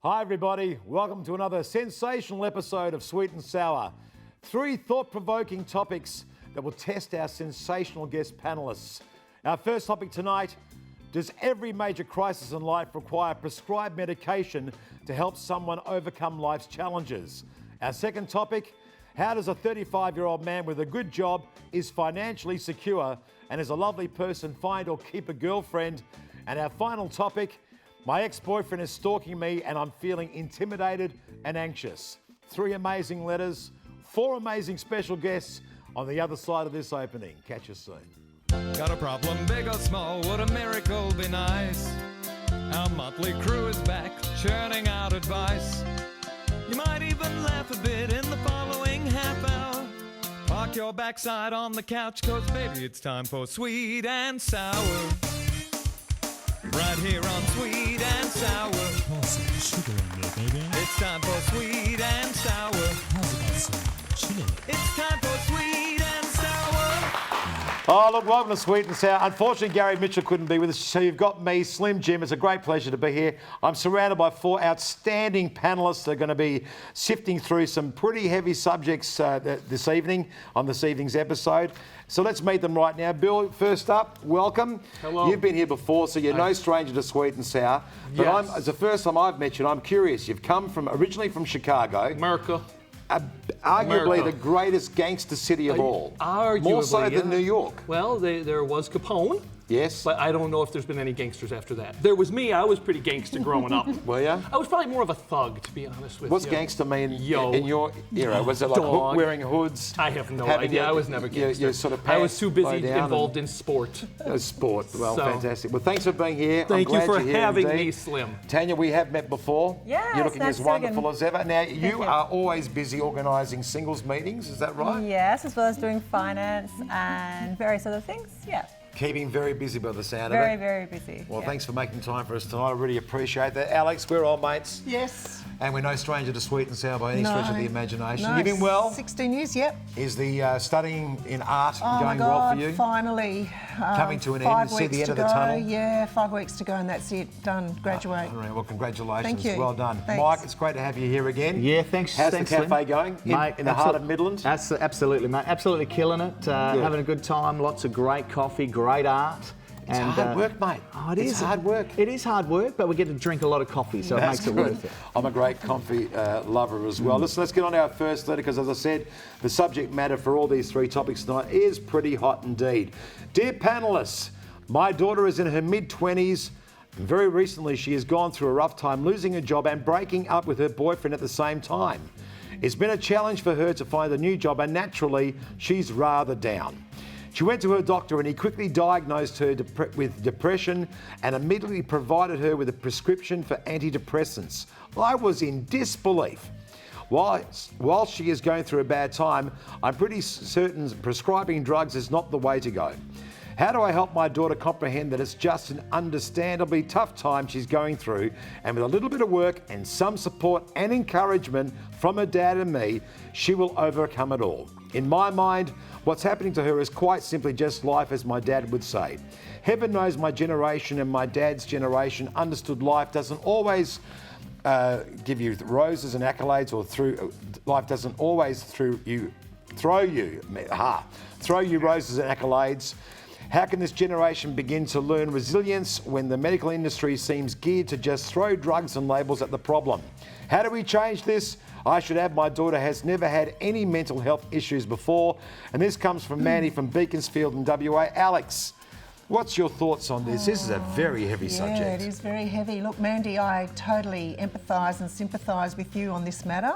Hi everybody, welcome to another sensational episode of Sweet and Sour. 3 thought-provoking topics that will test our sensational guest panellists. Our first topic tonight, does every major crisis in life require prescribed medication to help someone overcome life's challenges? Our second topic, how does a 35-year-old man with a good job, is financially secure, and is a lovely person find or keep a girlfriend? And our final topic, my ex-boyfriend is stalking me and I'm feeling intimidated and anxious. 3 amazing letters, 4 amazing special guests on the other side of this opening. Catch you soon. Got a problem, big or small, would a miracle be nice? Our motley crew is back, churning out advice. You might even laugh a bit in the following half hour. Park your backside on the couch, 'cause baby, it's time for Sweet and Sour. Right here on Sweet and Sour. Pour some sugar in there, baby. It's time for Sweet and Sour. How's about some chili? It's time for Sweet and Sour. Oh, look, welcome to Sweet and Sour. Unfortunately, Gary Mitchell couldn't be with us, so you've got me, Slim Jim. It's a great pleasure to be here. I'm surrounded by 4 outstanding panellists that are going to be sifting through some pretty heavy subjects this evening on this evening's episode. So let's meet them right now. Bill, first up, welcome. Hello. You've been here before, so you're no stranger to Sweet and Sour. But Yes. it's the first time I've met you, and I'm curious. You've come originally from Chicago. America. Arguably America. the greatest gangster city of all. More so Arguably, than yeah. New York. Well, there was Capone, Yes. but I don't know if there's been any gangsters after that. There was me. I was pretty gangster growing up. Were you? I was probably more of a thug, to be honest with What's you. gangster mean Yo. in your era? Was it like Dog. wearing hoods? I have no having idea. your- I was never your- gangster. your sort of I was pants too low busy down involved in sport. and sport. Well, So- fantastic. Well, thanks for being here. Thank I'm you glad for you're here having indeed. me, Slim. Tanya, we have met before. Yes, You're looking nice as to see you wonderful again. as ever. Now, you you. are always busy organising singles meetings, is that right? Yes, as well as doing finance and various other things. Yeah, Keeping very busy by the sound very, of it. very busy. Well, yeah. thanks for making time for us tonight. I really appreciate that. Alex, we're old mates. Yes. And we're no stranger to Sweet and Sour by any No. stretch of the imagination. No, You've been well? 16 years, yep. Is the studying in art Oh going my well God, for you? finally. Coming to an end, 5 you see the weeks end to of the go. tunnel? Yeah, 5 weeks to go and that's it. Done. Graduate. All right, well, congratulations. Thank you. Well done. Thanks. Mike, it's great to have you here again. Yeah, thanks. How's thanks, the cafe Slim. going Mate, in the heart of Midland? Absolutely, mate. Absolutely killing it. Having a good time. Lots of great coffee, great art. It's hard work, mate. Oh, it It's is hard work. It is hard work, but we get to drink a lot of coffee, so That's it makes it good. worth it. I'm a great coffee lover as well. Listen, let's get on to our first letter because, as I said, the subject matter for all these 3 topics tonight is pretty hot indeed. Dear panellists, my daughter is in her mid-20s. Very recently, she has gone through a rough time losing her job and breaking up with her boyfriend at the same time. It's been a challenge for her to find a new job, and naturally, she's rather down. She went to her doctor and he quickly diagnosed her with depression and immediately provided her with a prescription for antidepressants. I was in disbelief. While she is going through a bad time, I'm pretty certain prescribing drugs is not the way to go. How do I help my daughter comprehend that it's just an understandably tough time she's going through, and with a little bit of work and some support and encouragement from her dad and me, she will overcome it all? In my mind, what's happening to her is quite simply just life, as my dad would say. Heaven knows my generation and my dad's generation understood life doesn't always give you roses and accolades, or life doesn't always throw you roses and accolades. How can this generation begin to learn resilience when the medical industry seems geared to just throw drugs and labels at the problem? How do we change this? I should add, my daughter has never had any mental health issues before, and this comes from Mandy from Beaconsfield in WA. Alex, what's your thoughts on this? This is a very heavy subject. Yeah, it is very heavy. Look, Mandy, I totally empathise and sympathise with you on this matter.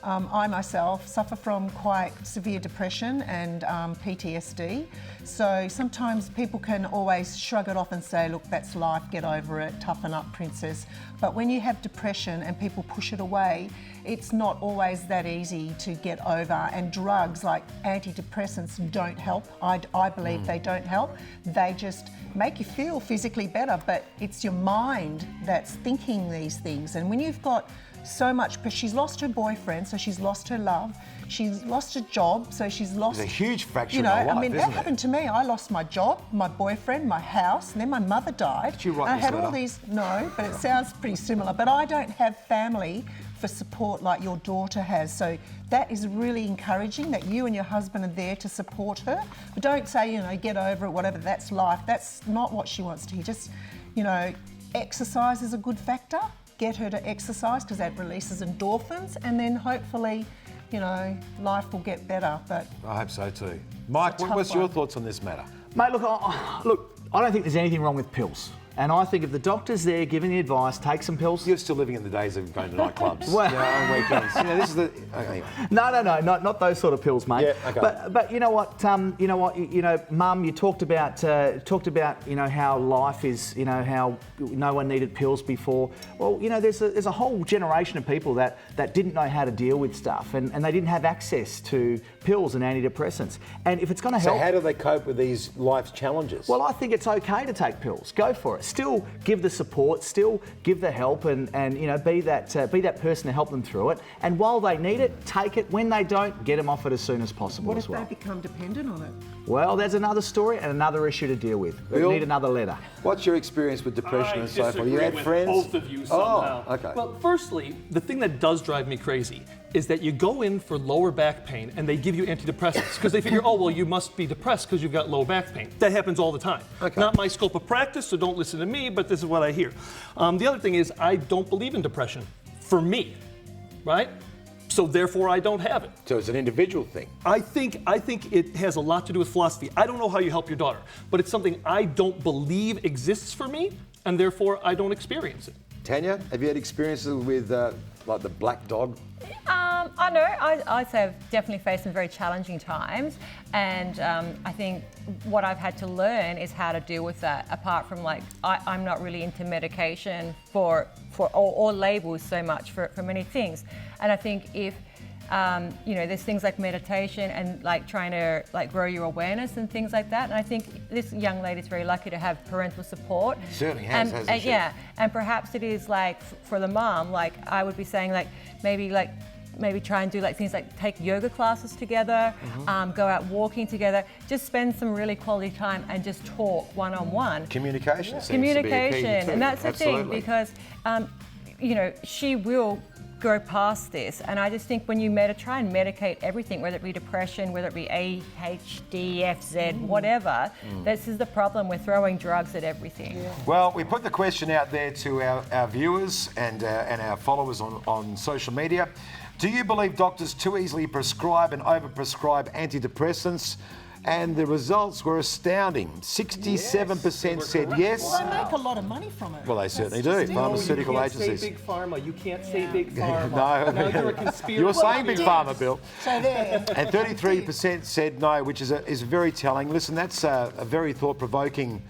I myself suffer from quite severe depression and PTSD. So sometimes people can always shrug it off and say, look, that's life, get over it, toughen up, princess. But when you have depression and people push it away, it's not always that easy to get over. And drugs like antidepressants don't help. I believe they don't help. They just make you feel physically better, but it's your mind that's thinking these things. And when you've got so much, but she's lost her boyfriend, so she's lost her love. She's lost her job, so she's lost... It's a huge fracture You in know, her life, I mean, that isn't it? happened to me. I lost my job, my boyfriend, my house, and then my mother died. Did you write and I this had all letter? these... No, but it sounds pretty similar. But I don't have family for support like your daughter has. So that is really encouraging that you and your husband are there to support her. But don't say, you know, get over it, whatever, that's life. That's not what she wants to hear. Just, you know, exercise is a good factor. Get her to exercise because that releases endorphins, and then hopefully, you know, life will get better. But I hope so too. Mike, It's a tough what's your one. thoughts on this matter? Mate, look, I don't think there's anything wrong with pills. And I think if the doctor's there giving the advice, take some pills. You're still living in the days of going to nightclubs, Well- on weekends. You know, this is the... Okay. No, not those sort of pills, mate. Yeah, okay. But you know what? Mum, you talked about how life is, how no one needed pills before. Well, there's a whole generation of people that didn't know how to deal with stuff, and they didn't have access to pills and antidepressants. And if it's going to So help, how do they cope with these life challenges? well, I think it's okay to take pills. Go for it. Still give the support, still give the help, and be that person to help them through it. And while they need it, take it. When they don't, get them off it as soon as possible what as if well. they become dependent on it? Well, there's another story and another issue to deal with. We Bill? need another letter. What's your experience with depression I and so forth? You disagree had with friends? both of you somehow. Oh, okay. Well, firstly, the thing that does drive me crazy is that you go in for lower back pain and they give you antidepressants because they figure, oh, well, you must be depressed because you've got low back pain. That happens all the time. Okay. Not my scope of practice, so don't listen to me, but this is what I hear. The other thing is I don't believe in depression for me, right? So therefore, I don't have it. So it's an individual thing. I think it has a lot to do with philosophy. I don't know how you help your daughter, but it's something I don't believe exists for me, and therefore I don't experience it. Tanya, have you had experiences with like the black dog? I know. I'd say I've definitely faced some very challenging times, and I think what I've had to learn is how to deal with that. Apart from I'm not really into medication or labels so much for many things, and I think if there's things like meditation and trying to grow your awareness and things like that. And I think this young lady is very lucky to have parental support. Certainly has, hasn't she? Yeah, and perhaps it is for the mom. I would be saying maybe try and do things like take yoga classes together, go out walking together, just spend some really quality time and just talk one-on-one. Communication seems to be a key Communication, too. and that's the thing Absolutely. because she will go past this, and I just think when you try and medicate everything, whether it be depression, whether it be ADHD, FZ, whatever, this is the problem. We're throwing drugs at everything. Yeah. Well, we put the question out there to our viewers and our followers on social media. Do you believe doctors too easily prescribe and overprescribe antidepressants? And the results were astounding. 67% said yes. Well, they make a lot of money from it. Well, they certainly do. Pharmaceutical you can't agencies. say big pharma. You can't say big pharma. No, Now you're a conspiracy. you're saying big pharma, Bill. So there. And 33% said no, which is very telling. Listen, that's a very thought-provoking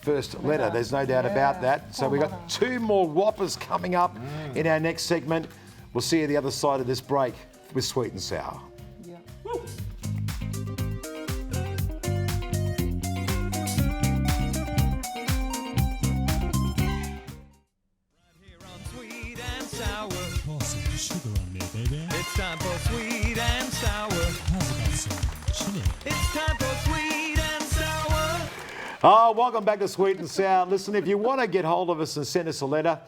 first letter. There's no doubt about that. So we've got two more whoppers coming up in our next segment. We'll see you the other side of this break with Sweet and Sour. Yeah. Here on Sweet and Sour, Pour some sugar on me, baby. it's time for Sweet and Sour. How's about some chili? It's time for Sweet and Sour. Oh, welcome back to Sweet and Sour. Listen, if you want to get hold of us and send us a letter,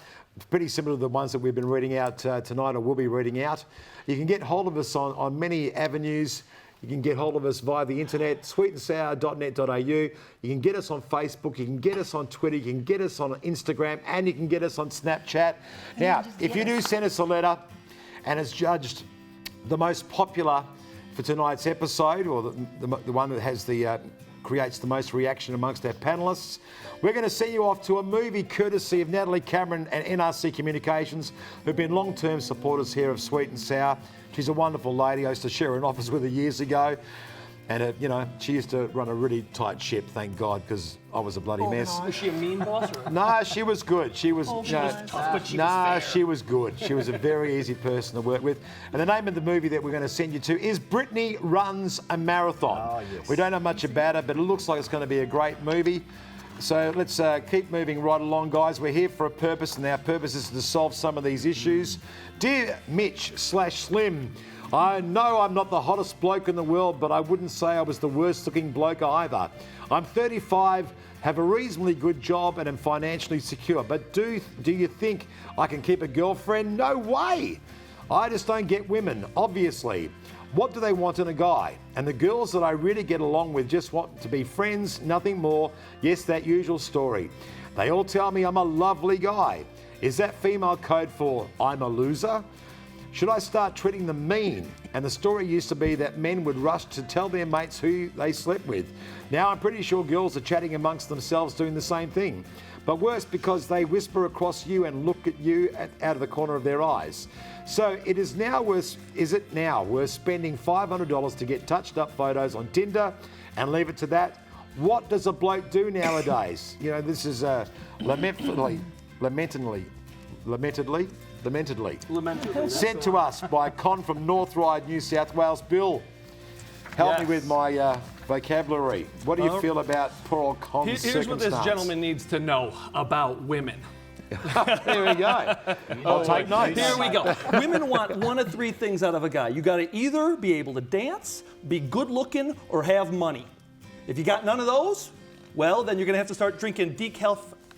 pretty similar to the ones that we've been reading out tonight or will be reading out, you can get hold of us on many avenues. You can get hold of us via the internet, sweetandsour.net.au. You can get us on Facebook, you can get us on Twitter, you can get us on Instagram, and you can get us on Snapchat. Now, if you do send us a letter and it's judged the most popular for tonight's episode, or the one that has creates the most reaction amongst our panellists, we're going to send you off to a movie courtesy of Natalie Cameron and NRC Communications, who've been long-term supporters here of Sweet and Sour. She's a wonderful lady. I used to share an office with her years ago. And, she used to run a really tight ship, thank God, because I was a bloody mess. Was she a mean boss? Or? No, she was good. She was, was tough, but she was no, fair. she was good. She was a very easy person to work with. And the name of the movie that we're going to send you to is Brittany Runs a Marathon. Oh, yes. We don't know much about it, but it looks like it's going to be a great movie. So let's keep moving right along, guys. We're here for a purpose, and our purpose is to solve some of these issues. Dear Mitch/Slim, I know I'm not the hottest bloke in the world, but I wouldn't say I was the worst looking bloke either. I'm 35, have a reasonably good job, and am financially secure. But do you think I can keep a girlfriend? No way! I just don't get women, obviously. What do they want in a guy? And the girls that I really get along with just want to be friends, nothing more. Yes, that usual story. They all tell me I'm a lovely guy. Is that female code for I'm a loser? Should I start treating them mean? And the story used to be that men would rush to tell their mates who they slept with. Now I'm pretty sure girls are chatting amongst themselves doing the same thing. But worse, because they whisper across you and look at you out of the corner of their eyes. So is it now worth spending $500 to get touched up photos on Tinder and leave it to that? What does a bloke do nowadays? You know, this is lamentedly sent to us by Con from North Ryde, New South Wales. Bill, help me with my vocabulary. What do you feel about poor old Con's Here's what this gentleman needs to know about women. There we go. I'll take notes. Here we go. Women want one of three things out of a guy. You got to either be able to dance, be good looking, or have money. If you got none of those, well, then you're going to have to start drinking decaf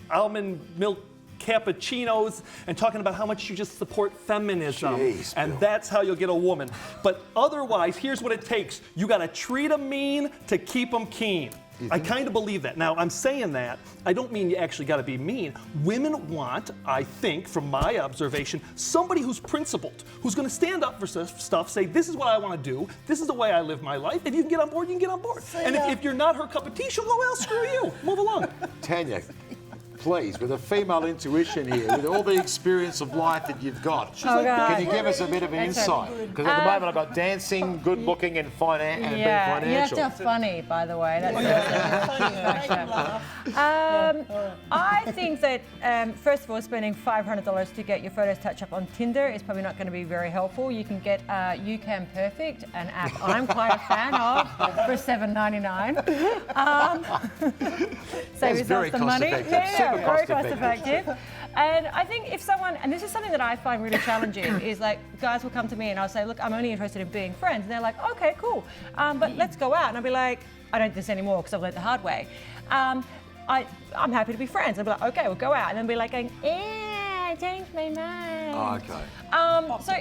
almond milk cappuccinos and talking about how much you just support feminism. Jeez, and Bill. that's how you'll get a woman. But otherwise, here's what it takes. You got to treat them mean to keep them keen. I kind of believe that. Now, I'm saying that. I don't mean you actually got to be mean. Women want, I think, from my observation, somebody who's principled, who's going to stand up for stuff, say, this is what I want to do, this is the way I live my life. If you can get on board, you can get on board. And if you're not her cup of tea, she'll go, well, screw you. Move along. Tanya, please, with a female intuition here, with all the experience of life that you've got, can you give us a bit of an insight? Because at the moment I've got dancing, good looking, and being financial. You have to have funny, by the way. I think that, first of all, spending $500 to get your photos touched up on Tinder is probably not going to be very helpful. You can get You Can Perfect, an app I'm quite a fan of, for $7.99. Save yourself some money. Very cost effective. And I think if someone, and this is something that I find really challenging, is like guys will come to me and I'll say, look, I'm only interested in being friends. And they're like, okay, cool. But let's go out. And I'll be like, I don't do this anymore because I've learned the hard way. I'm happy to be friends. I'll be like, okay, we'll go out. And then be like going, I changed my mind. Oh, okay. So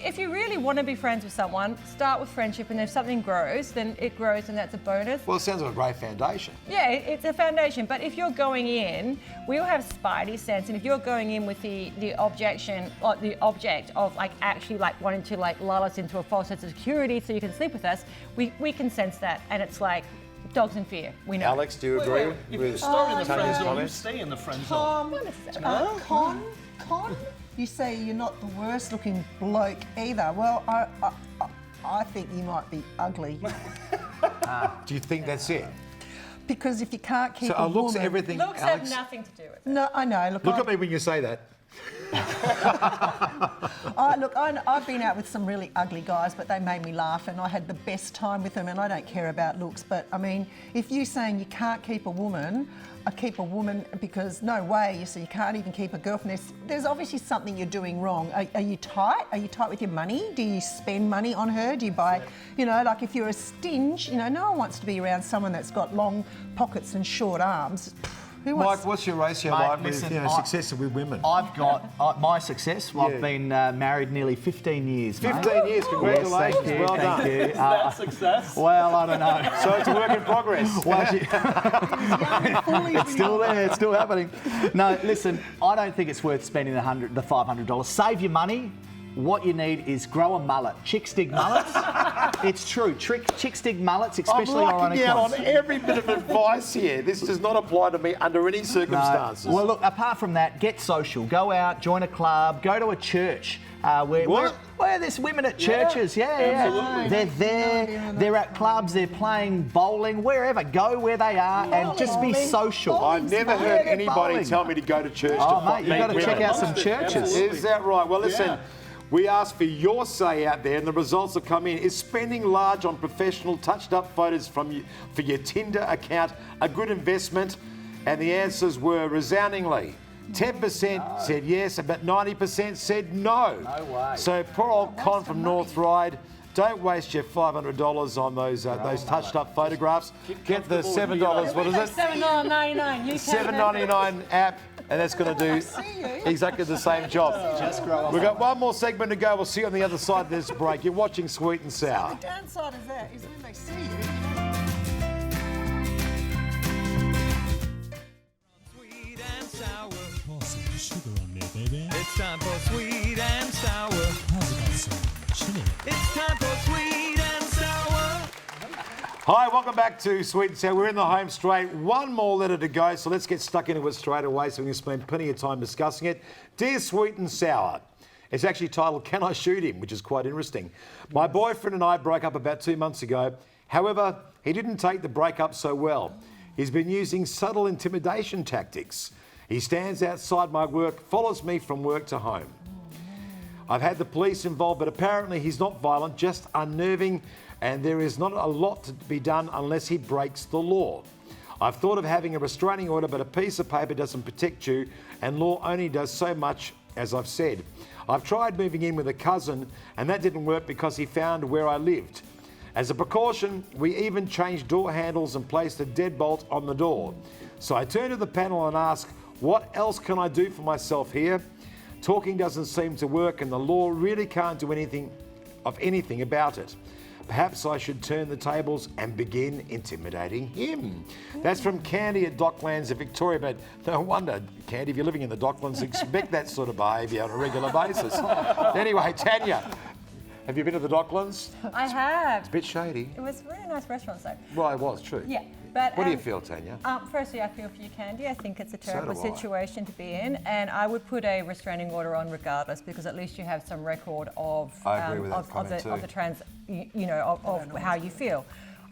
if you really want to be friends with someone, start with friendship, and if something grows, then it grows, and that's a bonus. Well, it sounds like a great foundation. Yeah, it's a foundation. But if you're going in, we all have spidey sense, and if you're going in with the objection, or the object of like actually like wanting to like lull us into a false sense of security so you can sleep with us, we can sense that, and it's like dogs in fear. We know. Alex, do you agree If with you start in the friend Tanya's zone, you comments? stay in the friend zone. Con, you say you're not the worst looking bloke either. Well, I think you might be ugly. Do you think that's it? Because if you can't keep So a looks woman... everything, Looks Alex? have nothing to do with it. No, I know. Look at me when you say that. I've been out with some really ugly guys, but they made me laugh and I had the best time with them, and I don't care about looks. But I mean, if you're saying you can't keep a woman, I keep a woman because no way, so you can't even keep a girlfriend. There's obviously something you're doing wrong. Are you tight? Are you tight with your money? Do you spend money on her? Do you buy, like if you're a stinge, no one wants to be around someone that's got long pockets and short arms. Who wants... Mike, what's your ratio Mate, like listen, with success with women? I've got my success. Well, I've been married nearly 15 years. 15 years, congratulations. Yes, Well done. thank you. Is that success? Well, I don't know. So it's a work in progress. Well, it's still there. It's still happening. No, listen. I don't think it's worth spending the $500. Save your money. What you need is grow a mullet. Chicks dig mullets. It's true. Chicks dig mullets, especially I'm ironic locking out ones. on every bit of advice here. This does not apply to me under any circumstances. Well, look, apart from that, get social. Go out, join a club, go to a church. Where there's women at churches. Yeah. They're there, they're at clubs, they're playing bowling, wherever. Go where they are and just be social. I've never heard anybody tell me to go to church Oh, to mate, you've got to meet check women. out some churches. Is that right? Well, listen. We ask for your say out there, and the results that come in. Is spending large on professional touched-up photos for your Tinder account a good investment? And the answers were resoundingly. 10% said yes, about 90% said no. No way. So poor old Con from North Ryde, don't waste your $500 on those touched-up photographs. Get the $7. What is it? $7.99. You $7.99 app, and that's going to do exactly the same job. We've got one more segment to go. We'll see you on the other side of this break. You're watching Sweet and Sour. The downside of that is when they see you. Sweet and sour. Pour some sugar on me, baby. It's time for sweet and sour. How's about some chili? It's time for sweet and sour. Hi, welcome back to Sweet and Sour. We're in the home straight. One more letter to go, so let's get stuck into it straight away so we can spend plenty of time discussing it. Dear Sweet and Sour, it's actually titled, Can I Shoot Him? Which is quite interesting. My boyfriend and I broke up about 2 months ago. However, he didn't take the breakup so well. He's been using subtle intimidation tactics. He stands outside my work, follows me from work to home. I've had the police involved, but apparently he's not violent, just unnerving, and there is not a lot to be done unless he breaks the law. I've thought of having a restraining order, but a piece of paper doesn't protect you, and law only does so much, as I've said. I've tried moving in with a cousin, and that didn't work because he found where I lived. As a precaution, we even changed door handles and placed a deadbolt on the door. So I turned to the panel and asked, what else can I do for myself here? Talking doesn't seem to work, and the law really can't do anything about it. Perhaps I should turn the tables and begin intimidating him. That's from Candy at Docklands in Victoria, but no wonder, Candy, if you're living in the Docklands, expect that sort of behaviour on a regular basis. Anyway, Tanya, have you been to the Docklands? I have. It's a bit shady. It was a really nice restaurant, though. Well, it was, true. Yeah. But, what do you feel, Tanya? Firstly, I feel for you, Candy. I think it's a terrible do I. situation to be in, and I would put a restraining order on regardless, because at least you have some record of I agree with that comment too. of the of how you feel.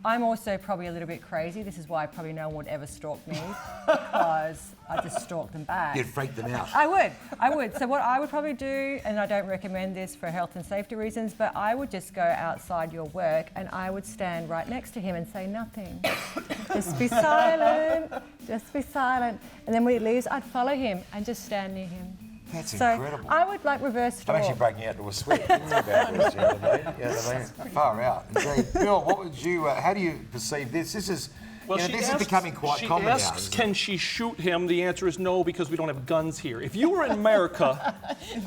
I'm also probably a little bit crazy. This is why probably no one would ever stalk me, because I just stalk them back. You'd freak them out. I would. So what I would probably do, and I don't recommend this for health and safety reasons, but I would just go outside your work and I would stand right next to him and say nothing. Just be silent. Just be silent. And then when he leaves, I'd follow him and just stand near him. That's So incredible. I would like reverse I'm stalk. actually breaking out into a sweat. About this, you know what I mean? Far out. Indeed. Bill, what would you? How do you perceive this? This is. Well, You know, this is becoming quite common now. She asks, isn't it? can she shoot him? The answer is no, because we don't have guns here. If you were in America,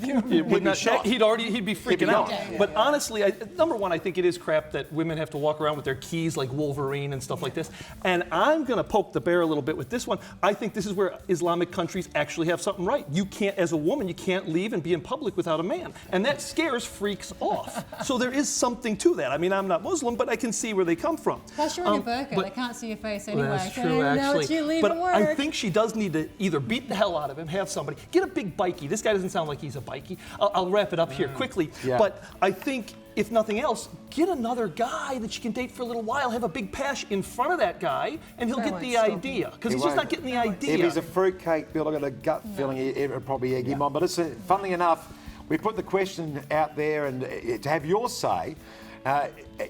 it would not, shot. he'd be freaking out. But honestly, number one, I think it is crap that women have to walk around with their keys like Wolverine and stuff like this. And I'm going to poke the bear a little bit with this one. I think this is where Islamic countries actually have something right. You can't, as a woman, you can't leave and be in public without a man. And that scares freaks off. So there is something to that. I mean, I'm not Muslim, but I can see where they come from. Plus, you're in your burqa. They can't see your face anyway. That's so true, they know actually. it's you leaving But work. I think she does need to either beat the hell out of him, have somebody, get a big bikie. This guy doesn't sound like he's a bikie. I'll wrap it up here quickly. Yeah. But I think, if nothing else, get another guy that you can date for a little while, have a big pash in front of that guy, and he'll get the idea. Because he's just not getting the idea. If he's a fruitcake, Bill, I've got a gut feeling it would probably egg him on. But it's, funnily enough, we put the question out there and to have your say.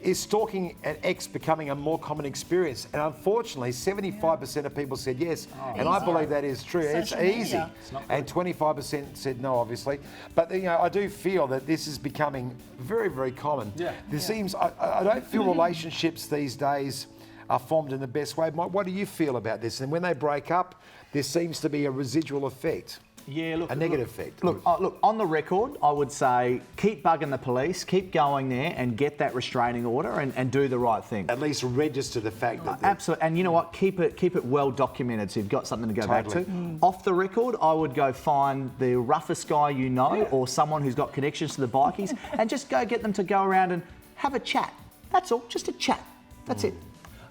Is stalking an ex becoming a more common experience? And unfortunately, 75% of people said yes, and I believe that is true. It's easy, and 25% said no, obviously. But you know, I do feel that this is becoming very, very common. There seems I don't feel relationships these days are formed in the best way. What do you feel about this? And when they break up, there seems to be a residual effect. Yeah, look, a negative effect. Look, on the record, I would say keep bugging the police, keep going there and get that restraining order and do the right thing. At least register the fact that... Absolutely, and you know what? Keep it well documented so you've got something to go back to. Off the record, I would go find the roughest guy you know or someone who's got connections to the bikies and just go get them to go around and have a chat. That's all, just a chat. That's it.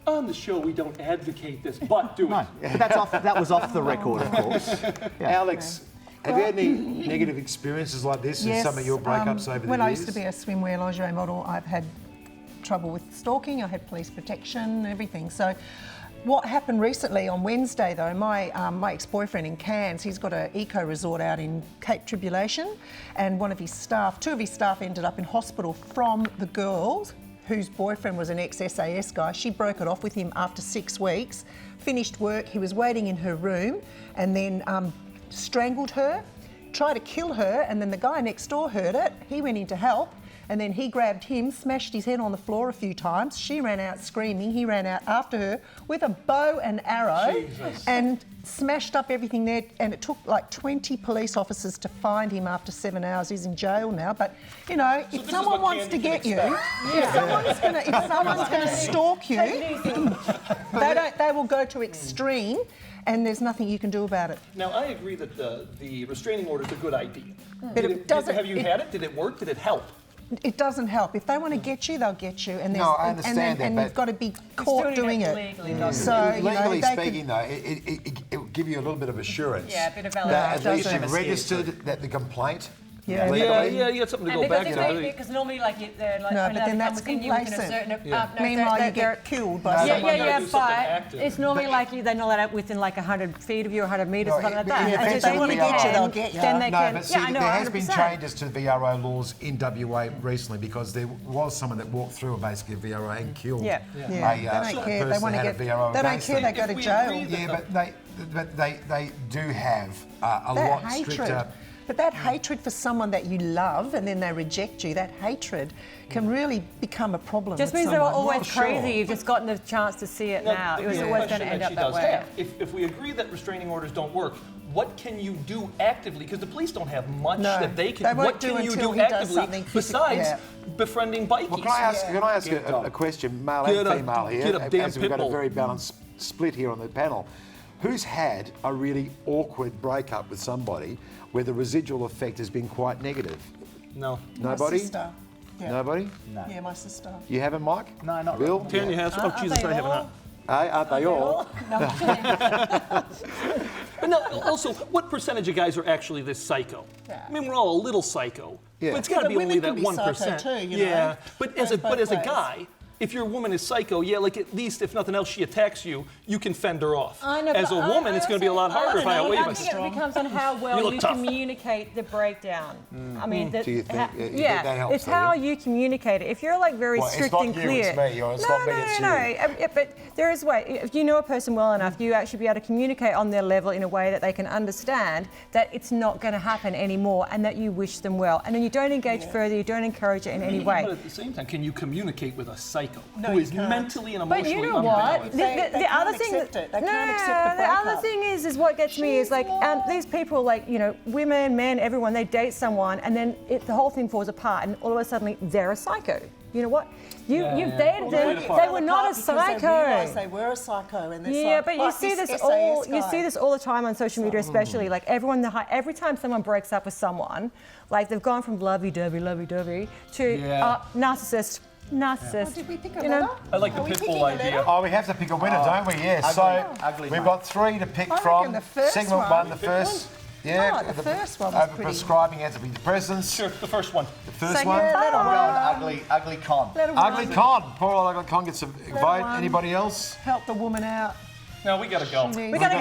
On the show, we don't advocate this, but do No, it. but that was off the record, of course. Alex, have you had any negative experiences like this in some of your breakups over the years? When I used to be a swimwear lingerie model, I've had trouble with stalking. I had police protection, everything. So what happened recently on Wednesday, though, my ex-boyfriend in Cairns, he's got an eco resort out in Cape Tribulation, and two of his staff ended up in hospital from the girls whose boyfriend was an ex-SAS guy. She broke it off with him after 6 weeks, finished work, he was waiting in her room, and then strangled her, tried to kill her, and then the guy next door heard it. He went in to help, and then he grabbed him, smashed his head on the floor a few times. She ran out screaming. He ran out after her with a bow and arrow and smashed up everything there. And it took like 20 police officers to find him after 7 hours. He's in jail now. But, you know, if someone wants to get you, if someone's going to stalk you, they will go to extreme, and there's nothing you can do about it. Now, I agree that the restraining order is a good idea. But it doesn't. Have you had it? Did it work? Did it help? It doesn't help. If they want to get you, they'll get you. And No, I understand that, and but you've got to be caught doing it. Legally, not So, you know, Legally they speaking, though, it will give you a little bit of assurance. Yeah, a bit of That validation. at least Doesn't. you've registered that the complaint. Yeah. legally. Yeah, you got something to And go back because, to. because normally, like, they're like, No, when but they then come that's within you within a complacent. certain. no, Meanwhile, you they're- get killed by Yeah, someone. yeah, do something but active. it's normally likely they're not allowed out within like 100 feet of you or 100 metres, No, something like it- that. it And depends if on they what want to they get are. you, They'll get you. then they No, can. but see, Yeah, I know, there has been 100%. changes to VRO laws in WA recently because there was someone that walked through basically a VRO and killed Yeah. Yeah, a they don't person care. They want that to had get. a VRO They don't against care. them. They go to If we jail. agree that- Yeah, but they do have a That lot hatred. stricter. But that hatred for someone that you love and then they reject you, that hatred can really become a problem. Just with means they were someone. always Well, crazy. sure. You've just gotten the chance to see it now. It was the always going question to end that up she that does way. have, if we agree that restraining orders don't work, what can you do actively? Because the police don't have much No, that they can. they won't What do can you until do he does actively something physical, besides yeah. befriending bikies? Well, can I ask a question, male Get and a- female here, get a damn as we've got a pitbull. very balanced split here on the panel. Who's had a really awkward breakup with somebody where the residual effect has been quite negative? No. Nobody? My sister. Yeah. Nobody? Yeah, my sister. You haven't, Mike? No, not Bill? really. Tanya has. Oh, Jesus, I haven't. Aren't they all? But no, also, what percentage of guys are actually this psycho? I mean, we're all a little psycho. Yeah. But it's got to Yeah, be but only women that can be 1%. psycho too, you yeah, know. but Goes as a both ways. guy, if your woman is psycho, yeah, like at least if nothing else, she attacks you, you can fend her off. I know, As a but woman, it's going to be a lot harder if I outweigh I myself. think it becomes on how You well look you tough. communicate the breakdown. I mean, Do you think- you think that yeah, helps, it's do how you? you communicate it. If you're like very Well, it's strict not and you, clear, it's me, or it's no, not me, no, it's no, you. But there is a way. If you know a person well enough, you actually be able to communicate on their level in a way that they can understand that it's not going to happen anymore, and that you wish them well. And then you don't engage further. You don't encourage it in any way. But at the same time, can you communicate with a psycho No, who you is can't. mentally and But emotionally you know what? unbalanced? They The other can't thing, accept it. They no, can't accept the the other breakup. thing is what gets me is like these people, like women, men, everyone, they date someone, and then the whole thing falls apart, and all of a sudden they're a psycho. You know what? You've dated them. They were not a Because they realised psycho. they were a psycho, and Yeah, like, but you like see this SAS all. You guy. see this all the time on social media, especially. Like every time someone breaks up with someone, like they've gone from lovey-dovey to Yeah. narcissist. Did we pick a You know? letter? I like the Are we pit picking bull a letter? idea. Oh, we have to pick a winner, don't we? Yeah. ugly We've mate. got 3 to pick I from. reckon the first Segment one. 1, the first. Yeah, Oh, the first one was over pretty- prescribing antidepressants. Sure, the first one. The first Second. one. Ugly con. Ugly con. Poor old ugly con gets a vote. one. Anybody else? Help the woman out. No, we gotta go. She needs- We gotta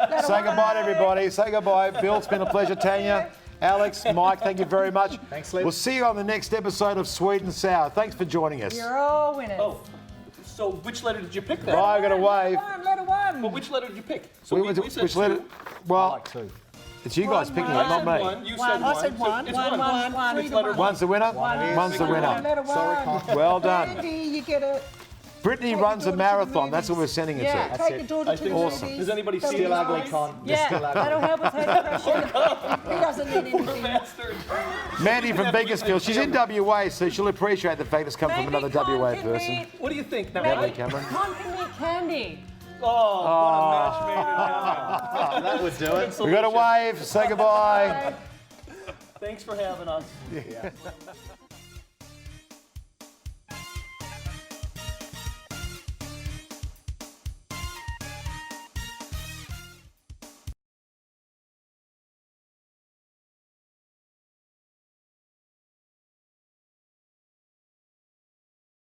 go. Say goodbye to everybody. Say goodbye. Bill, it's been a pleasure. Tanya, Alex, Mike, thank you very much. Thanks, Lee. We'll see you on the next episode of Sweet and Sour. Thanks for joining us. You're all winners. Oh, so which letter did you pick then? Oh, I got a wave. Letter one. Well, which letter did you pick? So We we, went to- we said which two. letter? Well, Like two. it's you guys picking it, I not said me. one. You One. said I one. said So one. it's One. One. It's letter one. One's the winner. One's the winner. Letter one. Sorry, Con. Well done. Andy, you get it. Brittany Take runs a your daughter to the marathon. That's what we're movies. sending it Yeah. to. Take it. your daughter I to think the so. movies. Does anybody That'll see be Still ugly nice. con. Yeah, Still ugly. that'll help with her depression. He doesn't need anything. Bastard. Mandy from Bakersfield. She's in WA, so she'll appreciate the fact it's come from Maybe another Con WA can person. meet- What do you think? Now, Natalie right? Cameron. Con can meet Candy. Oh, what a match made in heaven. That would do it. We got a wave. Say goodbye. Thanks for having us.